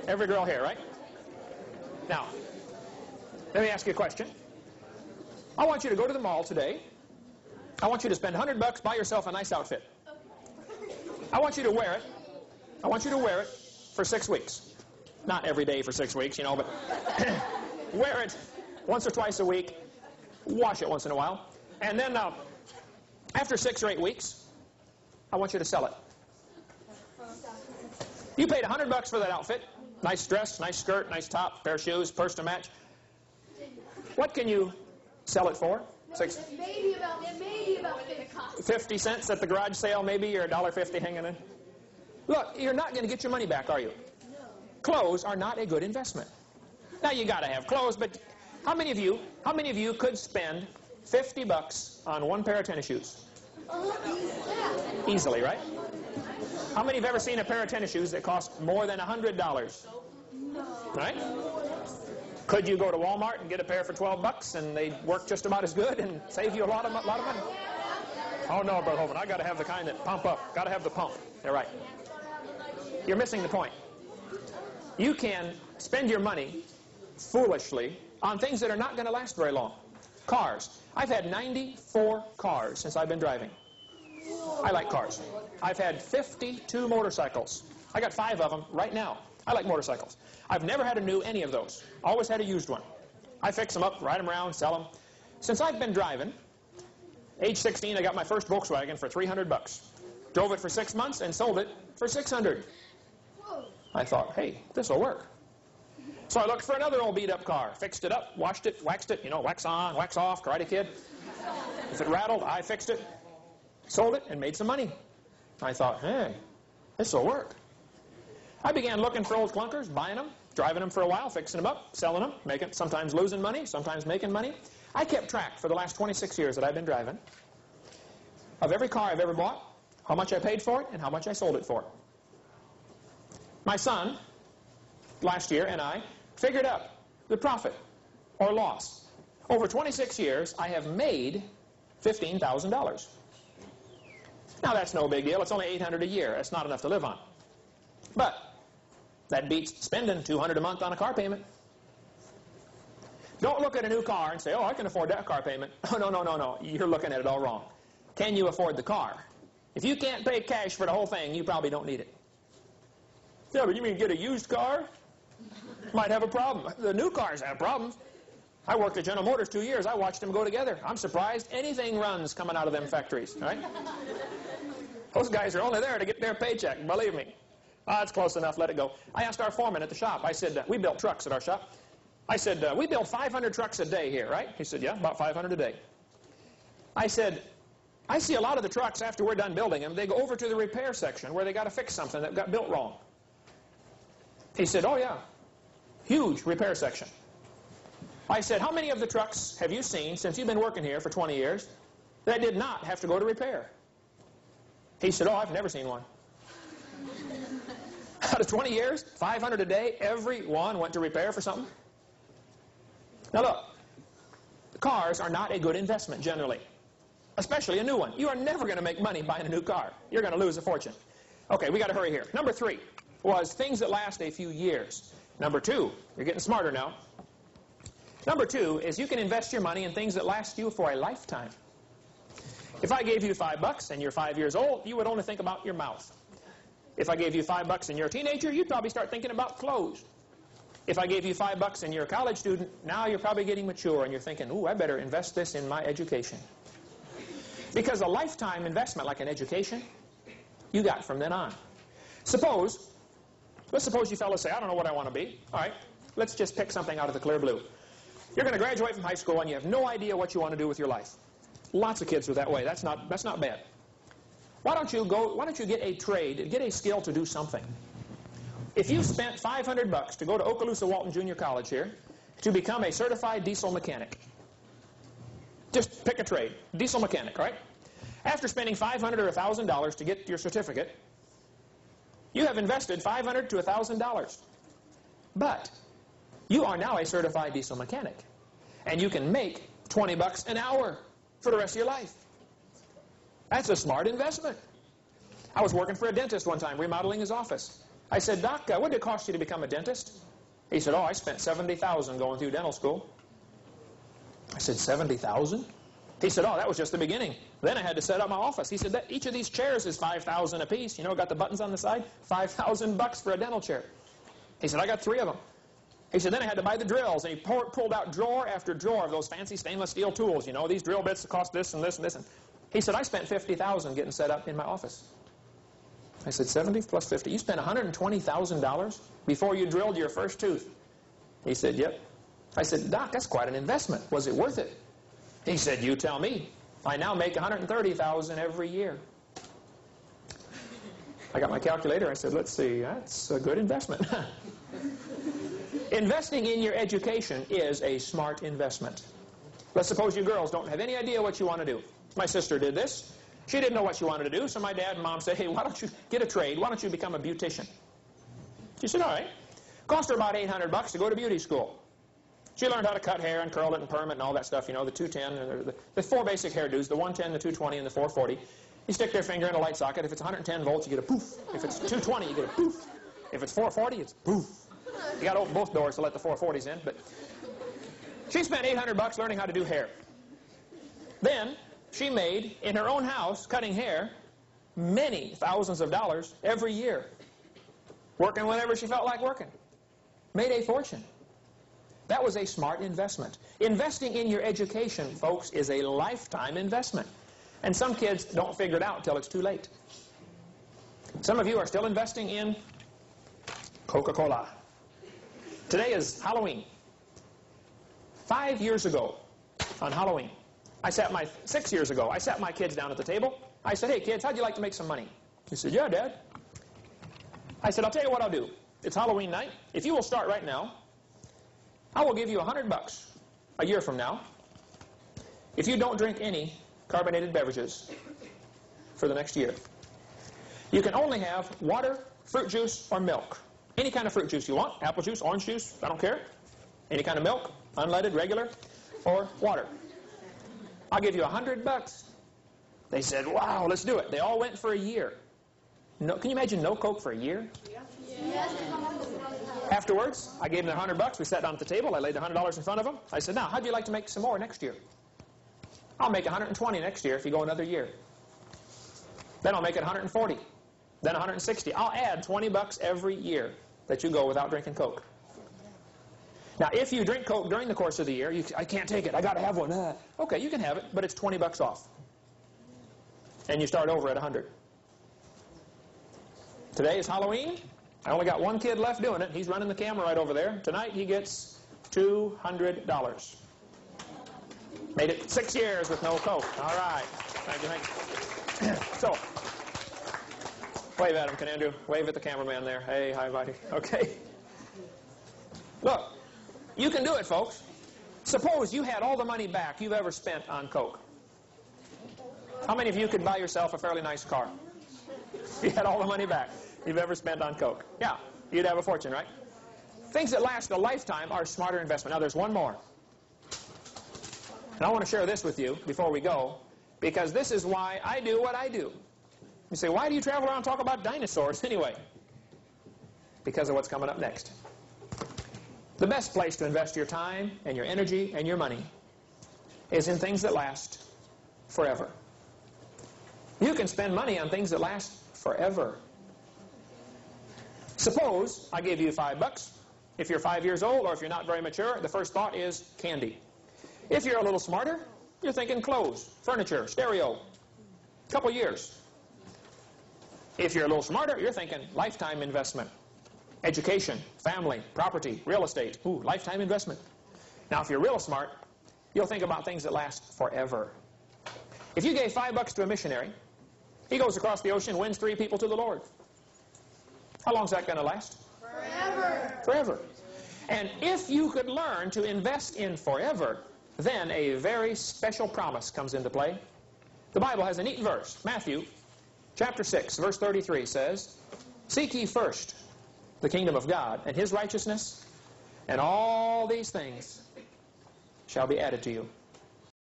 Every girl here, right? Now, let me ask you a question. I want you to go to the mall today. I want you to spend $100, buy yourself a nice outfit. I want you to wear it. I want you to wear it for 6 weeks. Not every day for 6 weeks, you know, but wear it once or twice a week. Wash it once in a while. And then after 6 or 8 weeks, I want you to sell it. You paid $100 for that outfit. Nice dress, nice skirt, nice top, pair of shoes, purse to match. What can you sell it for? Maybe about 50 cents at the garage sale, maybe, or $1.50 hanging in. Look, you're not going to get your money back, are you? No. Clothes are not a good investment. Now, you got to have clothes, but how many of you could spend $50 on one pair of tennis shoes? Easily, right? How many have ever seen a pair of tennis shoes that cost more than $100? No. Right? Could you go to Walmart and get a pair for $12 and they work just about as good and save you a lot of money? Oh no, Brother Hovind, I got to have the kind that pump up. Got to have the pump. They're right. You're missing the point. You can spend your money foolishly on things that are not going to last very long. Cars. I've had 94 cars since I've been driving. I like cars. I've had 52 motorcycles. I got 5 of them right now. I like motorcycles. I've never had a new any of those. Always had a used one. I fix them up, ride them around, sell them. Since I've been driving, age 16, I got my first Volkswagen for $300. Drove it for 6 months and sold it for $600. I thought, hey, this will work. So I looked for another old beat-up car, fixed it up, washed it, waxed it, you know, wax on, wax off, Karate Kid. If it rattled, I fixed it, sold it, and made some money. I thought, hey, this will work. I began looking for old clunkers, buying them, driving them for a while, fixing them up, selling them, sometimes losing money, sometimes making money. I kept track for the last 26 years that I've been driving of every car I've ever bought, how much I paid for it, and how much I sold it for. My son, last year, and I figured out the profit or loss. Over 26 years, I have made $15,000. Now, that's no big deal. It's only $800 a year. That's not enough to live on. But that beats spending $200 a month on a car payment. Don't look at a new car and say, oh, I can afford that car payment. Oh, no, no, no, no. You're looking at it all wrong. Can you afford the car? If you can't pay cash for the whole thing, you probably don't need it. Yeah, but you mean get a used car? Might have a problem. The new cars have problems. I worked at General Motors 2 years. I watched them go together. I'm surprised anything runs coming out of them factories. Right? Those guys are only there to get their paycheck, believe me. It's close enough, let it go. I asked our foreman at the shop. I said, we built trucks at our shop. I said, we build 500 trucks a day here, right? He said, yeah, about 500 a day. I said, I see a lot of the trucks after we're done building them, they go over to the repair section where they got to fix something that got built wrong. He said, oh yeah, huge repair section. I said, how many of the trucks have you seen since you've been working here for 20 years that did not have to go to repair? He said, oh, I've never seen one. Out of 20 years, 500 a day, every one went to repair for something. Now look, cars are not a good investment generally, especially a new one. You are never going to make money buying a new car. You're going to lose a fortune. Okay, we got to hurry here. Number 3 was things that last a few years. Number 2, you're getting smarter now. Number 2 is you can invest your money in things that last you for a lifetime. If I gave you $5 and you're 5 years old, you would only think about your mouth. If I gave you $5 and you're a teenager, you'd probably start thinking about clothes. If I gave you $5 and you're a college student, now you're probably getting mature and you're thinking, ooh, I better invest this in my education. Because a lifetime investment like an education, you got from then on. Let's suppose you fellas say, I don't know what I want to be. All right, let's just pick something out of the clear blue. You're going to graduate from high school and you have no idea what you want to do with your life. Lots of kids are that way. That's not bad. Why don't you get a trade, get a skill to do something? If you spent $500 to go to Okaloosa Walton Junior College here to become a certified diesel mechanic, just pick a trade, diesel mechanic, right? After spending $500 or $1,000 to get your certificate, you have invested $500 to $1,000. But you are now a certified diesel mechanic, and you can make $20 an hour for the rest of your life. That's a smart investment. I was working for a dentist one time, remodeling his office. I said, Doc, what did it cost you to become a dentist? He said, oh, I spent $70,000 going through dental school. I said, $70,000? He said, oh, that was just the beginning. Then I had to set up my office. He said, each of these chairs is $5,000 a piece. You know, got the buttons on the side? $5,000 for a dental chair. He said, I got 3 of them. He said, then I had to buy the drills. And he pulled out drawer after drawer of those fancy stainless steel tools. You know, these drill bits cost this and this and this. And he said, I spent $50,000 getting set up in my office. I said, 70 plus 50. You spent $120,000 before you drilled your first tooth? He said, yep. I said, Doc, that's quite an investment. Was it worth it? He said, you tell me. I now make $130,000 every year. I got my calculator. I said, let's see, that's a good investment. Investing in your education is a smart investment. Let's suppose you girls don't have any idea what you want to do. My sister did this. She didn't know what she wanted to do, so my dad and mom said, hey, why don't you get a trade? Why don't you become a beautician? She said, all right. Cost her about $800 to go to beauty school. She learned how to cut hair and curl it and perm it and all that stuff, you know, the 210, and the 4 basic hairdos, the 110, the 220, and the 440. You stick their finger in a light socket. If it's 110 volts, you get a poof. If it's 220, you get a poof. If it's 440, it's poof. You got to open both doors to let the 440s in. But she spent $800 learning how to do hair. Then she made, in her own house, cutting hair, many thousands of dollars every year. Working whenever she felt like working. Made a fortune. That was a smart investment. Investing in your education, folks, is a lifetime investment. And some kids don't figure it out until it's too late. Some of you are still investing in Coca-Cola. Today is Halloween. 5 years ago, on Halloween, 6 years ago, I sat my kids down at the table. I said, hey kids, how'd you like to make some money? He said, yeah, Dad. I said, I'll tell you what I'll do. It's Halloween night. If you will start right now, I will give you $100 a year from now if you don't drink any carbonated beverages for the next year. You can only have water, fruit juice, or milk. Any kind of fruit juice you want. Apple juice, orange juice, I don't care. Any kind of milk, unleaded, regular, or water. I'll give you $100. They said, wow, let's do it. They all went for a year. No, can you imagine no Coke for a year? Yes. Afterwards, I gave them $100. We sat down at the table. I laid the $100 in front of them. I said, now, how'd you like to make some more next year? I'll make 120 next year if you go another year. Then I'll make it 140. Then 160. I'll add $20 every year that you go without drinking Coke. Now, if you drink Coke during the course of the year, I can't take it. I got to have one. Okay, you can have it, but it's $20 off. And you start over at 100. Today is Halloween. I only got one kid left doing it. He's running the camera right over there. Tonight he gets $200. Made it 6 years with no Coke. All right. Thank you. So, wave at him, can Andrew? Wave at the cameraman there. Hey, hi, buddy. Okay. Look, you can do it, folks. Suppose you had all the money back you've ever spent on Coke. How many of you could buy yourself a fairly nice car? You had all the money back you've ever spent on Coke. Yeah, you'd have a fortune, right? Things that last a lifetime are smarter investment. Now, there's one more. And I want to share this with you before we go, because this is why I do what I do. You say, why do you travel around and talk about dinosaurs anyway? Because of what's coming up next. The best place to invest your time and your energy and your money is in things that last forever. You can spend money on things that last forever. Suppose I give you $5. If you're 5 years old or if you're not very mature, the first thought is candy. If you're a little smarter, you're thinking clothes, furniture, stereo, a couple years. If you're a little smarter, you're thinking lifetime investment, education, family, property, real estate. Ooh, lifetime investment. Now, if you're real smart, you'll think about things that last forever. If you gave $5 to a missionary, he goes across the ocean, wins 3 people to the Lord. How long is that going to last? Forever. Forever. And if you could learn to invest in forever, then a very special promise comes into play. The Bible has a neat verse. Matthew chapter 6, verse 33 says, seek ye first the kingdom of God and his righteousness, and all these things shall be added to you.